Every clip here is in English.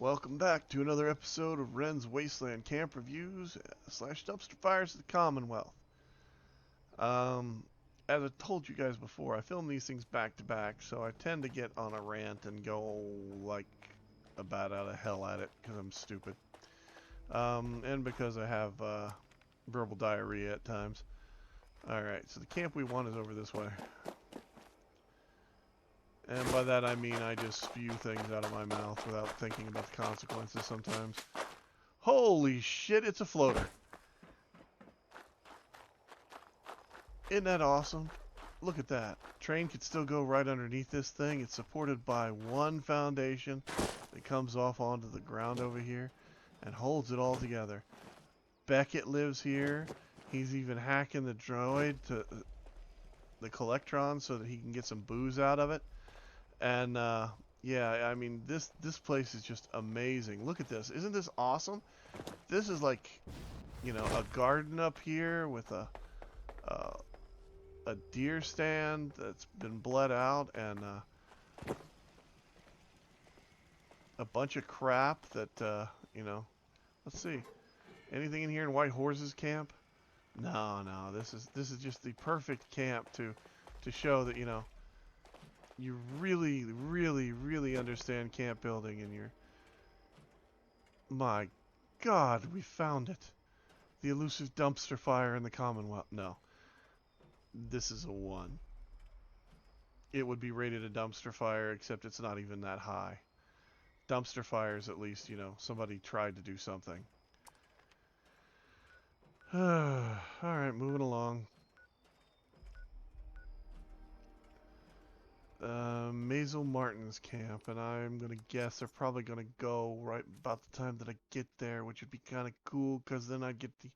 Welcome back to another episode of Wren's Wasteland Camp Reviews slash Dumpster Fires of the Commonwealth. Um, as I told you guys before, I film these things back to back, so I tend to get on a rant and go like a bat out of hell at it because I'm stupid. And because I have verbal diarrhea at times. Alright, so the camp we want is over this way. And by that I mean I just spew things out of my mouth without thinking about the consequences sometimes. Holy shit, it's a floater. Isn't that awesome? Look at that. Train could still go right underneath this thing. It's supported by one foundation that comes off onto the ground over here and holds it all together. Beckett lives here. He's even hacking the droid to the Collectron so that he can get some booze out of it. And yeah, I mean this place is just amazing. Look at this. Isn't this awesome? This is like, you know, a garden up here with a deer stand that's been bled out and a bunch of crap that you know. Let's see. Anything in here in White Horse's camp? No, this is just the perfect camp to show that, you know, you really understand camp building and you're... My God, we found it. The elusive dumpster fire in the Commonwealth. No. This is a 1. It would be rated a dumpster fire, except it's not even that high. Dumpster fires, at least, you know, somebody tried to do something. Alright, moving along. Maisel Martin's camp, and I'm gonna guess they're probably gonna go right about the time that I get there, which would be kind of cool, because then I'd get the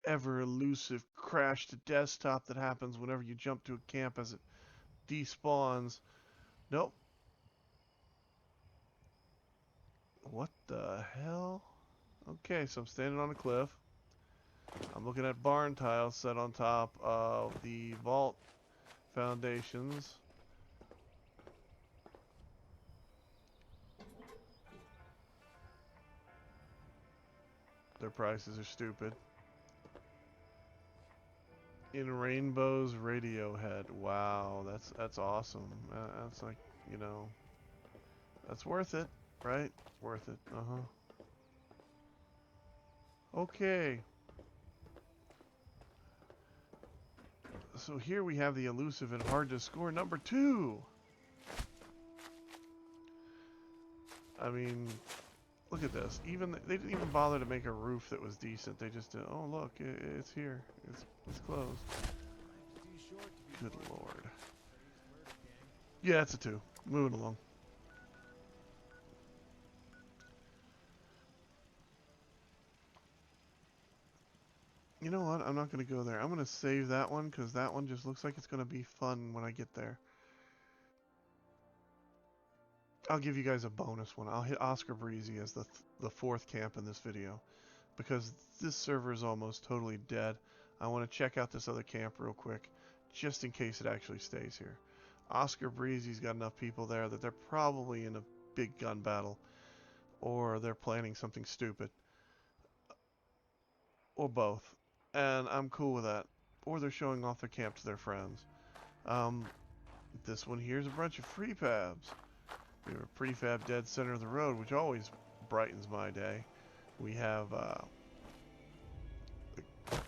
ever elusive crash to desktop that happens whenever you jump to a camp as it despawns. Nope. What the hell? Okay, so I'm standing on a cliff. I'm looking at barn tiles set on top of the vault foundations. Their prices are stupid. In Rainbow's Radiohead. Wow, that's awesome. That's like, you know, that's worth it, right? Worth it. Uh-huh. Okay. So here we have the elusive and hard to score number 2. I mean, look at this. Even they didn't even bother to make a roof that was decent. They just did. Oh look, it's here. It's closed. Good lord. Yeah, it's a 2. Moving along. You know what? I'm not going to go there. I'm going to save that one because that one just looks like it's going to be fun when I get there. I'll give you guys a bonus one. I'll hit Oscar Breezy as the 4th camp in this video because this server is almost totally dead. I want to check out this other camp real quick just in case it actually stays here. Oscar Breezy's got enough people there that they're probably in a big gun battle or they're planning something stupid or both. And I'm cool with that. Or they're showing off their camp to their friends. This one here is a bunch of prefabs. We have a prefab dead center of the road, which always brightens my day. We have the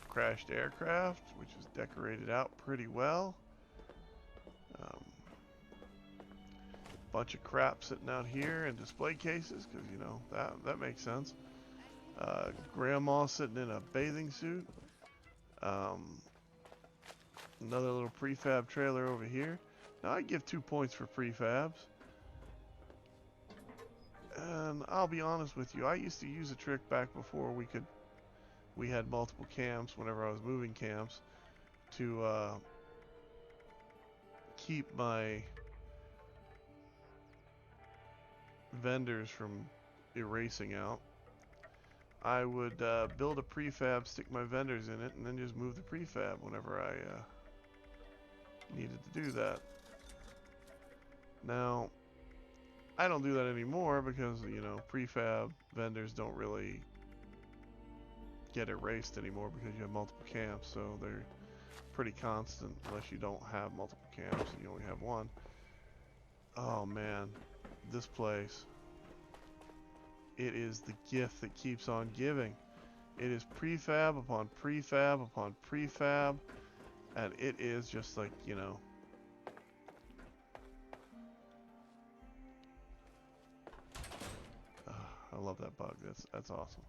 crashed aircraft, which is decorated out pretty well. Bunch of crap sitting out here in display cases, because, you know, that makes sense. Grandma sitting in a bathing suit. Another little prefab trailer over here. Now I give 2 points for prefabs. And I'll be honest with you, I used to use a trick back before we had multiple camps whenever I was moving camps to keep my vendors from erasing out. I would build a prefab, stick my vendors in it, and then just move the prefab whenever I needed to do that. Now, I don't do that anymore because, you know, prefab vendors don't really get erased anymore because you have multiple camps, so they're pretty constant unless you don't have multiple camps and you only have one. Oh man, this place. It is the gift that keeps on giving. It is prefab upon prefab upon prefab, and it is just like, you know, I love that bug. That's awesome.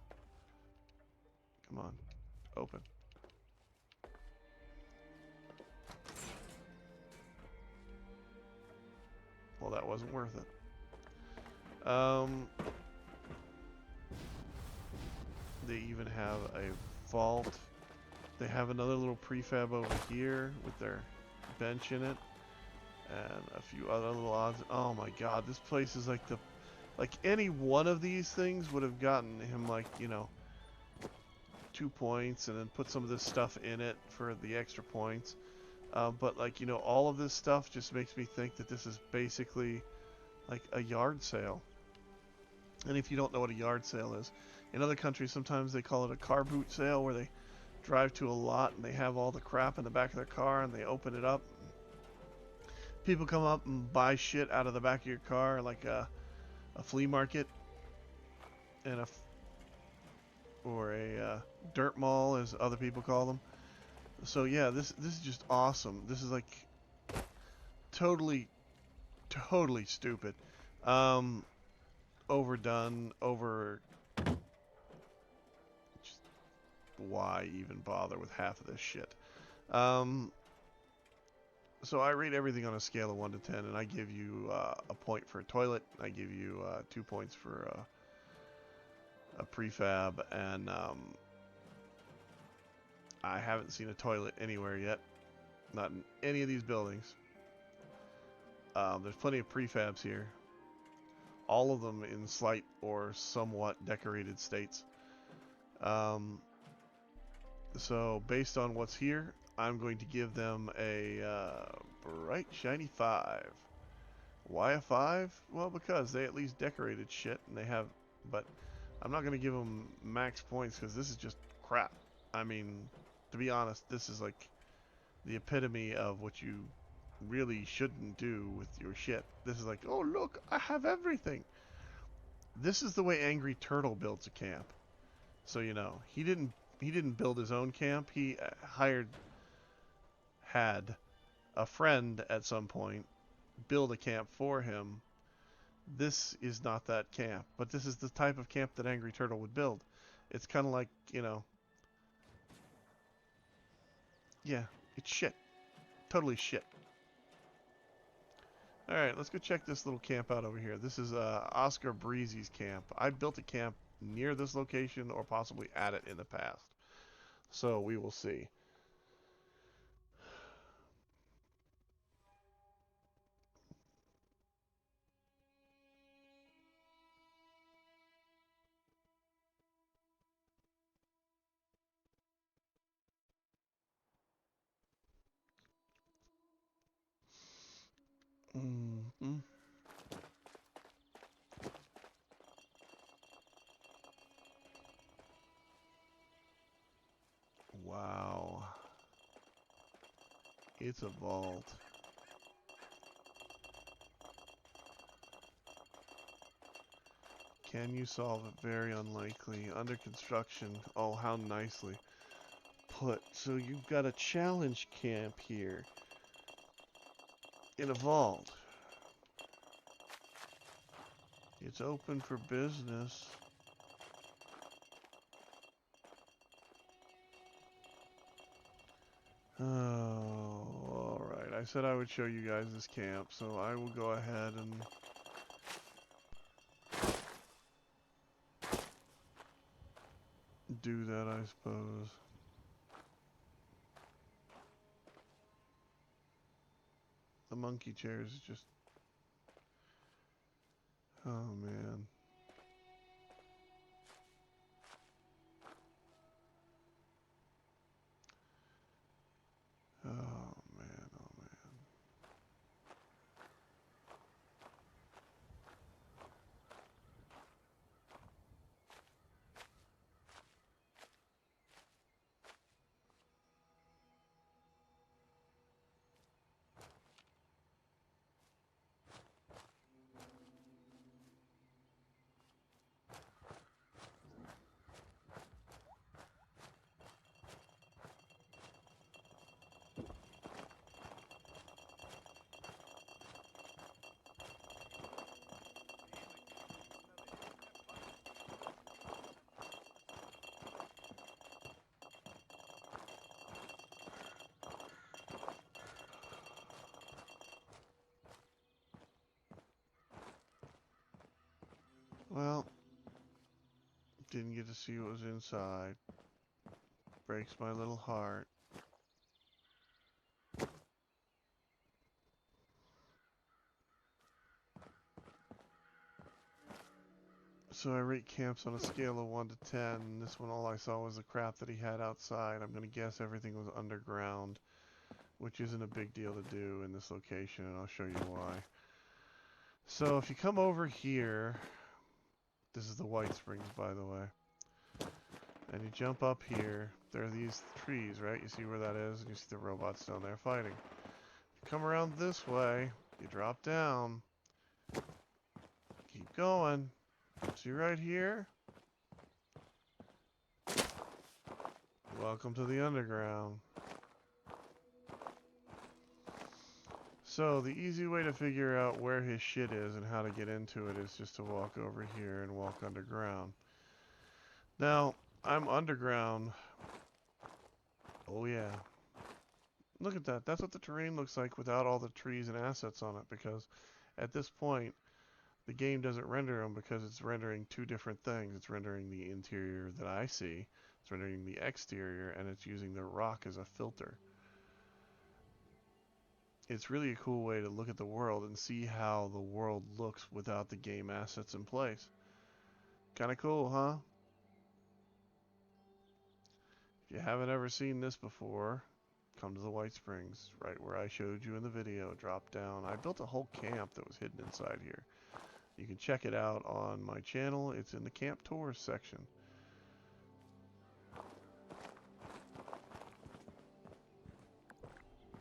Come on, open. Well, that wasn't worth it. They even have a vault. They have another little prefab over here with their bench in it, and a few other little odds. Oh my God, this place is like any one of these things would have gotten him, like, you know, 2 points, and then put some of this stuff in it for the extra points. But, like, you know, all of this stuff just makes me think that this is basically like a yard sale. And if you don't know what a yard sale is, in other countries sometimes they call it a car boot sale, where they drive to a lot and they have all the crap in the back of their car and they open it up. People come up and buy shit out of the back of your car, like a flea market and or a dirt mall, as other people call them. So yeah, this is just awesome. This is like totally stupid, overdone, just why even bother with half of this shit? So I rate everything on a scale of 1 to 10, and I give you a point for a toilet. I give you 2 points for a prefab, and I haven't seen a toilet anywhere yet. Not in any of these buildings. There's plenty of prefabs here. All of them in slight or somewhat decorated states. So based on what's here, I'm going to give them a bright shiny 5. Why a 5? Well, because they at least decorated shit, and they have, but I'm not going to give them max points because this is just crap. I mean, to be honest, this is like the epitome of what you really shouldn't do with your shit. This is like, oh look, I have everything. This is the way Angry Turtle builds a camp. So, you know, he didn't build his own camp. He had a friend at some point build a camp for him. This is not that camp, but this is the type of camp that Angry Turtle would build. It's kind of like, you know, yeah, it's shit. Totally shit. Alright, let's go check this little camp out over here. This is Oscar Breezy's camp. I built a camp near this location, or possibly at it in the past. So we will see. Mm-hmm. Wow. It's a vault. Can you solve it? Very unlikely. Under construction. Oh, how nicely put. So you've got a challenge camp here in a vault. It's open for business. Oh, alright. I said I would show you guys this camp, so I will go ahead and do that, I suppose. The monkey chairs is just... Oh, man. Oh, man. Oh, man. Well, didn't get to see what was inside. Breaks my little heart. So I rate camps on a scale of 1 to 10. This one, all I saw was the crap that he had outside. I'm going to guess everything was underground, which isn't a big deal to do in this location, and I'll show you why. So if you come over here, this is the White Springs, by the way, and you jump up here, there are these trees, right? You see where that is, and you see the robots down there fighting. If you come around this way, you drop down, keep going. See right here? Welcome to the underground. So the easy way to figure out where his shit is and how to get into it is just to walk over here and walk underground. Now, I'm underground. Oh yeah. Look at that. That's what the terrain looks like without all the trees and assets on it, because at this point, the game doesn't render them because it's rendering two different things. It's rendering the interior that I see, it's rendering the exterior, and it's using the rock as a filter. It's really a cool way to look at the world and see how the world looks without the game assets in place. Kind of cool, huh? If you haven't ever seen this before, come to the White Springs, right where I showed you in the video. Drop down. I built a whole camp that was hidden inside here. You can check it out on my channel. It's in the camp tours section.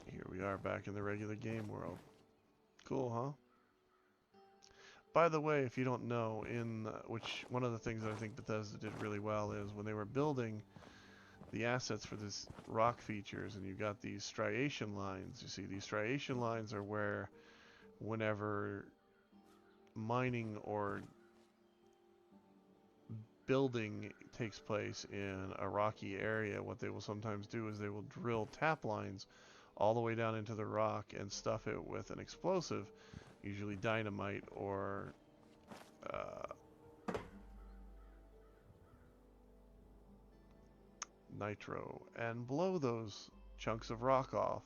Here we are back in the regular game world. Cool, huh? By the way, if you don't know, which one of the things that I think Bethesda did really well is when they were building the assets for this rock features, and you got these striation lines. You see, these striation lines are where whenever mining or building takes place in a rocky area, what they will sometimes do is they will drill tap lines all the way down into the rock and stuff it with an explosive, usually dynamite or nitro, and blow those chunks of rock off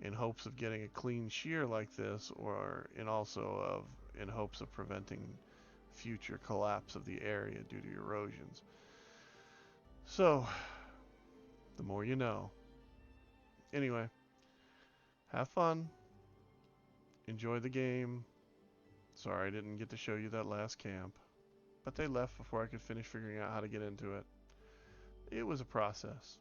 in hopes of getting a clean shear like this, or in hopes of preventing future collapse of the area due to erosions. So, the more you know. Anyway, have fun. Enjoy the game. Sorry I didn't get to show you that last camp, but they left before I could finish figuring out how to get into it. It was a process.